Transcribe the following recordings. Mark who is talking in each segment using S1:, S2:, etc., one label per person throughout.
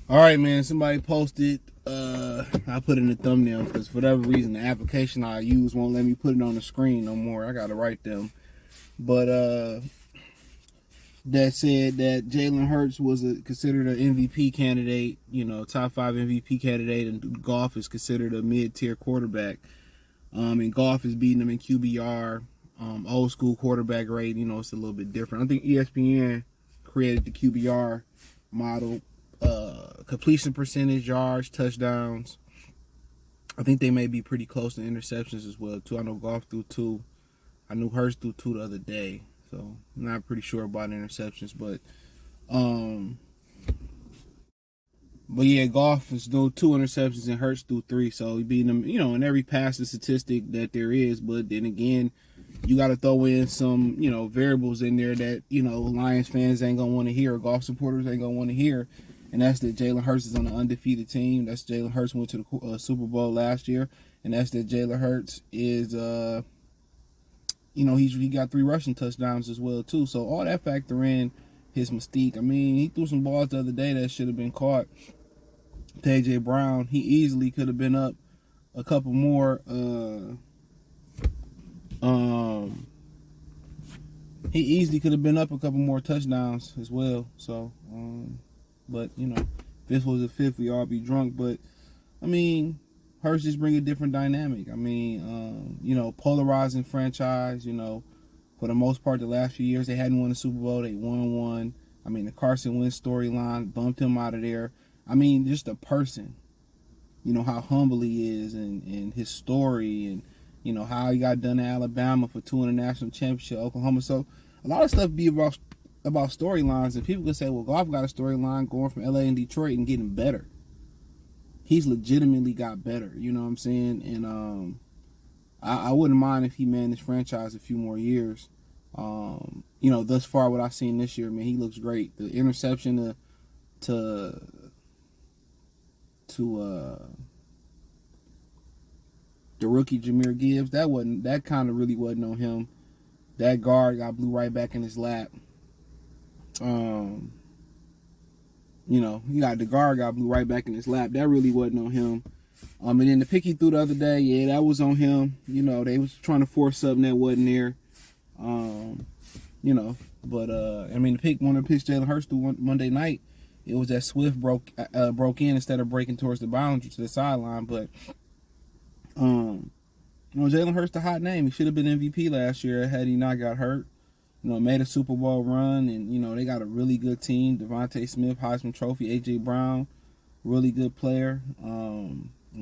S1: All right, man. Somebody posted. I put in the thumbnail because for whatever reason the application I use won't let me put it on the screen no more. I gotta write them. But that said that Jalen Hurts was considered an MVP candidate. You know, top 5 MVP candidate, and Goff is considered a mid-tier quarterback. And Goff is beating him in QBR, old school quarterback rate. You know, it's a little bit different. I think ESPN created the QBR model. Completion percentage, yards, touchdowns. I think they may be pretty close to interceptions as well too. I know Goff threw 2. I knew Hurts threw 2 the other day, so I'm not pretty sure about interceptions. But yeah, Goff is threw 2 interceptions and Hurts threw 3. So he beating them, in every passing statistic that there is. But then again, you got to throw in some, variables in there that, Lions fans ain't going to want to hear, or Goff supporters ain't going to want to hear. And that's that Jalen Hurts is on an undefeated team. That's Jalen Hurts went to the Super Bowl last year. And that's that Jalen Hurts is, he got 3 rushing touchdowns as well, too. So all that factor in his mystique. I mean, he threw some balls the other day that should have been caught. AJ Brown, he easily could have been up a couple more. He easily could have been up a couple more touchdowns as well. So, but if this was a fifth, we all be drunk. But I mean, Hurts just bring a different dynamic. I mean, polarizing franchise. For the most part, the last few years they hadn't won a Super Bowl. They won one. I mean, the Carson Wentz storyline bumped him out of there. I mean, just a person, how humble he is and his story and, how he got done at Alabama for 2 in the national championship, Oklahoma. So a lot of stuff be about storylines, and people can say, well, Goff got a storyline going from LA and Detroit and getting better. He's legitimately got better, you know what I'm saying? And I wouldn't mind if he managed this franchise a few more years. Thus far what I've seen this year, man, he looks great. The interception to the rookie Jahmyr Gibbs, that kind of really wasn't on him. That guard got blew right back in his lap. The guard got blew right back in his lap. That really wasn't on him. And then the pick he threw the other day, yeah, that was on him. They was trying to force something that wasn't there. One of the picks Jalen Hurts threw Monday night, it was that Swift broke in instead of breaking towards the boundary to the sideline. But Jalen Hurts the hot name. He should have been MVP last year had he not got hurt. Made a Super Bowl run, and they got a really good team. Devontae Smith, Heisman Trophy, AJ Brown, really good player.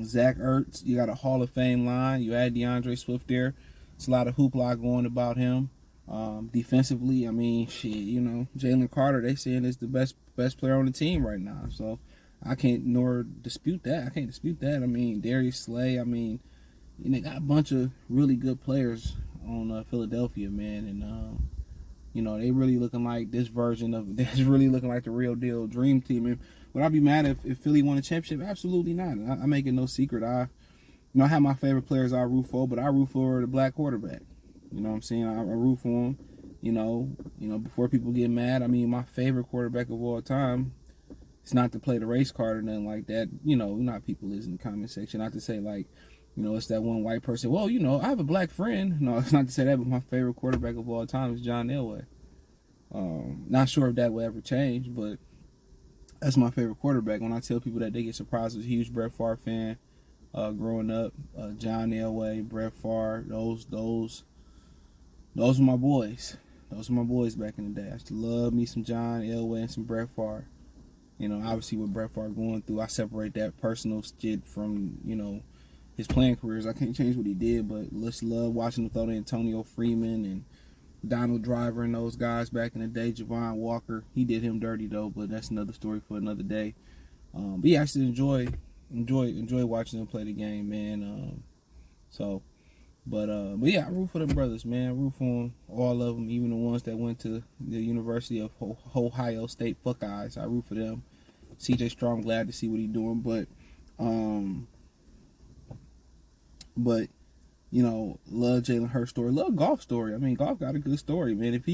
S1: Zach Ertz, you got a Hall of Fame line. You add DeAndre Swift there. It's a lot of hoopla going about him. Defensively, I mean, Jalen Carter, they saying is the best player on the team right now. So I can't dispute that. I can't dispute that. I mean, Darius Slay. I mean, they got a bunch of really good players on Philadelphia, man, and they really looking like this version of. They're really looking like the real deal dream team. And would I be mad if Philly won a championship? Absolutely not. I make it no secret. I have my favorite players I root for, but I root for the black quarterback. You know what I'm saying? I root for him. Before people get mad, I mean, my favorite quarterback of all time. It's not to play the race card or nothing like that. Not people is in the comment section. Not to say like, it's that one white person. Well, I have a black friend. No, it's not to say that, but my favorite quarterback of all time is John Elway. Not sure if that will ever change, but that's my favorite quarterback. When I tell people that, they get surprised. I was a huge Brett Favre fan growing up. John Elway, Brett Favre, those were my boys. Those were my boys back in the day. I used to love me some John Elway and some Brett Favre. Obviously with Brett Favre going through, I separate that personal skid from, his playing careers. I can't change what he did, but let's love watching him throw to Antonio Freeman and Donald Driver and those guys back in the day. Javon Walker, he did him dirty though, but that's another story for another day. But yeah, I still enjoy watching them play the game, man. But yeah, I root for the brothers, man. I root for them, all of them, even the ones that went to the University of Ohio State Buckeyes. I root for them. CJ Strong, glad to see what he's doing, but love Jalen Hurts story, love Goff story. I mean, Goff got a good story, man. If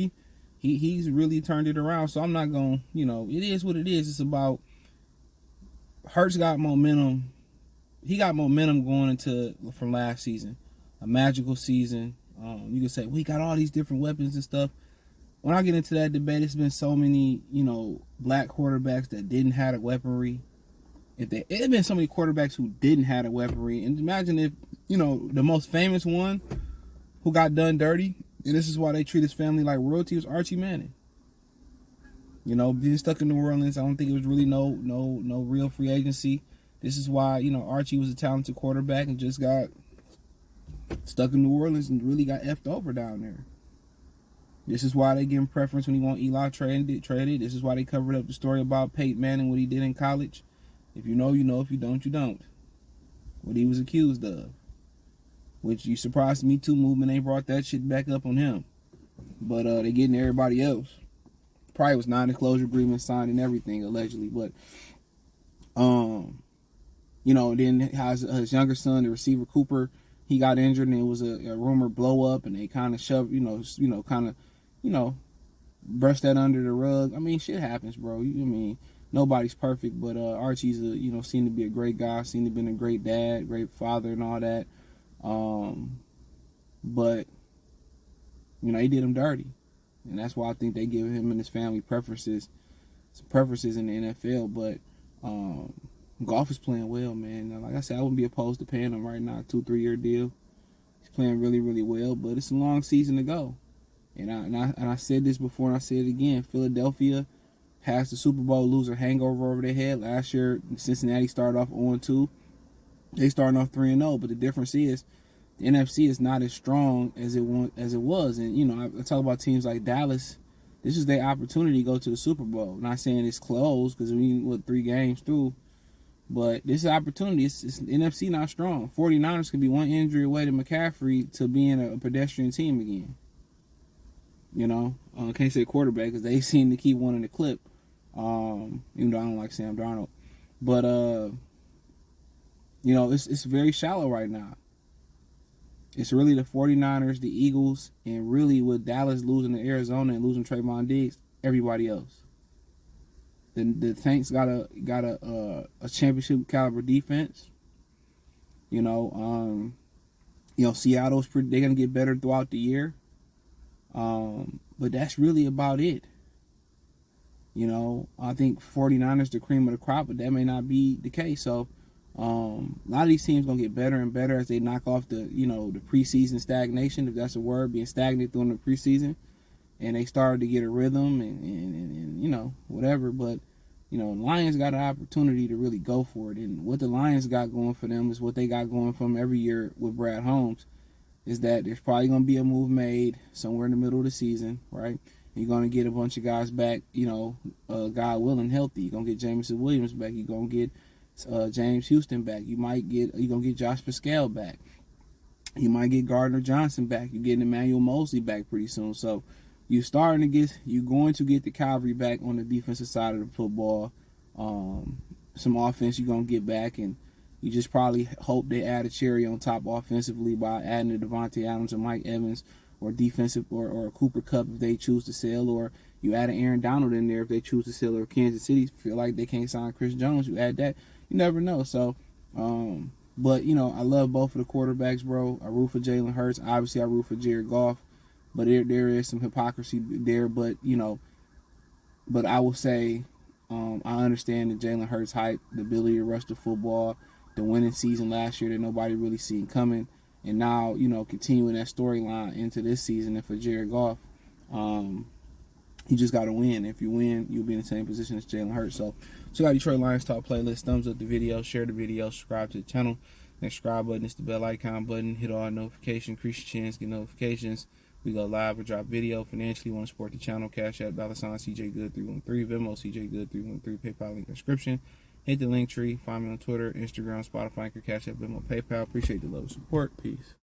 S1: he's really turned it around, so I'm not gonna, it is what it is. It's about Hurts got momentum. He got momentum going into from last season, a magical season. You can say we got all these different weapons and stuff. When I get into that debate, it's been so many, black quarterbacks that didn't have a weaponry. It had been so many quarterbacks who didn't have a weaponry. And imagine if, the most famous one who got done dirty, and this is why they treat his family like royalty, was Archie Manning. Being stuck in New Orleans, I don't think it was really no real free agency. This is why, Archie was a talented quarterback and just got stuck in New Orleans and really got effed over down there. This is why they give him preference when he want Eli traded. This is why they covered up the story about Peyton Manning, what he did in college. If you know, you know. If you don't, you don't. What he was accused of. Which you surprised Me Too movement ain't brought that shit back up on him. But they getting everybody else. Probably was non-disclosure agreement signed and everything, allegedly. But, then his younger son, the receiver Cooper, he got injured and it was a rumor blow up and they kind of shoved, brush that under the rug. I mean, shit happens, bro. Nobody's perfect, but Archie's seemed to be a great guy, seemed to have been a great dad, great father, and all that. But he did him dirty, and that's why I think they give him and his family preferences in the NFL. But Goff is playing well, man. Like I said, I wouldn't be opposed to paying him right now, 2-3 year deal. He's playing really, really well, but it's a long season to go. And I said this before and I said it again. Philadelphia has the Super Bowl loser hangover over their head. Last year, Cincinnati started off 0-2. They started off 3-0, but the difference is the NFC is not as strong as it was. And I talk about teams like Dallas. This is their opportunity to go to the Super Bowl. Not saying it's close because we 3 games through, but this is an opportunity. It's NFC not strong. 49ers could be one injury away to McCaffrey to being a pedestrian team again. Can't say quarterback because they seem to keep wanting to clip. Even though I don't like Sam Darnold, but it's very shallow right now. It's really the 49ers, the Eagles, and really with Dallas losing to Arizona and losing Trayvon Diggs, everybody else. The Saints got a championship caliber defense. Seattle's they're gonna get better throughout the year. But that's really about it. I think 49ers the cream of the crop, but that may not be the case. So a lot of these teams gonna get better and better as they knock off the preseason stagnation, if that's a word, being stagnant during the preseason, and they started to get a rhythm and whatever. But Lions got an opportunity to really go for it, and what the Lions got going for them is what they got going for them every year with Brad Holmes, is that there's probably gonna be a move made somewhere in the middle of the season, right? You're going to get a bunch of guys back, God willing, healthy. You're going to get Jameson Williams back. You're going to get James Houston back. You're going to get Josh Pascal back. You might get Gardner Johnson back. You're getting Emmanuel Mosley back pretty soon. So you're going to get the cavalry back on the defensive side of the football. Some offense you're going to get back, and you just probably hope they add a cherry on top offensively by adding the Devontae Adams or Mike Evans, or defensive, or a Cooper Kupp if they choose to sell, or you add an Aaron Donald in there if they choose to sell, or Kansas City feel like they can't sign Chris Jones, you add that. You never know. So, but I love both of the quarterbacks, bro. I root for Jalen Hurts. Obviously, I root for Jared Goff, but there is some hypocrisy there. But but I will say, I understand the Jalen Hurts hype, the ability to rush the football, the winning season last year that nobody really seen coming. And now, continuing that storyline into this season. And for Jared Goff, you just got to win. If you win, you'll be in the same position as Jalen Hurts. So, check out Detroit Lions Talk playlist. Thumbs up the video, share the video, subscribe to the channel. Next subscribe button is the bell icon button. Hit all notifications, increase your chance, get notifications. We go live or drop video. Financially, want to support the channel? Cash App, $CJ Good 313, Venmo, CJ Good 313, PayPal link description. Hit the link tree. Find me on Twitter, Instagram, Spotify, Cash App, Venmo, PayPal. Appreciate the love and support. Peace.